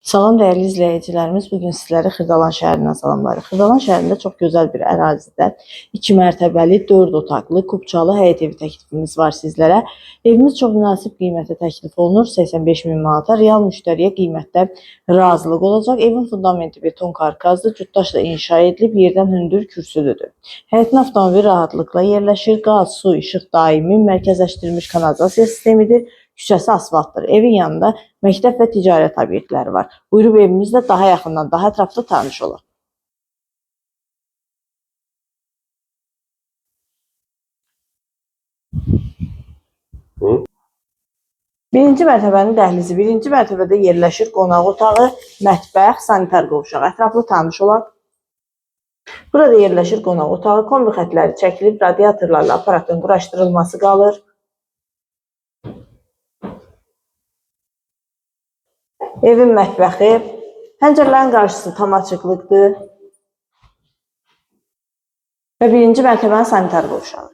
Salam dəyərli izləyicilərimiz, bugün sizləri Xırdalan şəhərindən salamlayırıq. Xırdalan şəhərində çox gözəl bir ərazidə 2 mərtəbəli, 4 otaqlı, kubçalı həyət evi təklifimiz var sizlərə. Evimiz çox münasib qiymətə təklif olunur. 85 min manata real müştəriyə qiymətdə razılıq olacaq. Evin fundamenti beton karkazdır, cütdaşla inşa edilib, yerdən hündür kürsülüdür. Həyətin avtomobil rahatlıqla yerləşir. Qaz, su, işıq daimi, mərkəzləşdirilmiş kanalizasiya sistemidir. Küçəsi asfaltdır. Evin yanında məktəb və ticarət obyektləri var. Buyurub evimizlə daha yaxından, daha ətraflı tanış olaq. Birinci mərtəbənin dəhlizi. Birinci mərtəbədə yerləşir qonaq otağı, mətbəx, sanitar qovşaq. Ətraflı tanış olaq. Burada yerləşir qonaq otağı, kombi xətləri çəkilib, radiatorlarla aparatın quraşdırılması qalır. Evin mətbəxi, pəncərələrin qarşısı tam açıqlıqdır və birinci mərtəbənin sanitar qovşağı.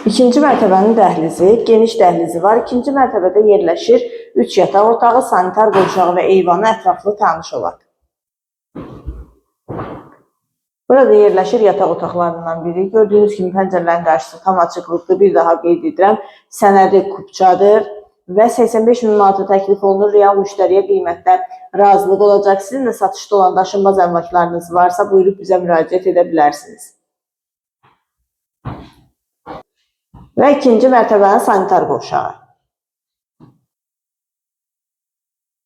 İkinci mərtəbənin dəhlizi, geniş dəhlizi var. İkinci mərtəbədə yerləşir 3 yataq otağı, sanitar qovşağı və eyvanı ətraflı tanış olaq. Burada yerləşir yataq otaqlarından biri. Gördüyünüz kimi pəncərələrin qarşısı tam açıqlıqdır. Bir daha qeyd edirəm, sənədi kubçadır və 85 min manata təklif olunur. Real müştəriyə qiymətdə razılıq olacaq. Sizin də satışda olan daşınmaz əmlaklarınız varsa, buyurub bizə müraciət edə bilərsiniz. Və ikinci mərtəbənin sanitar qovşağı.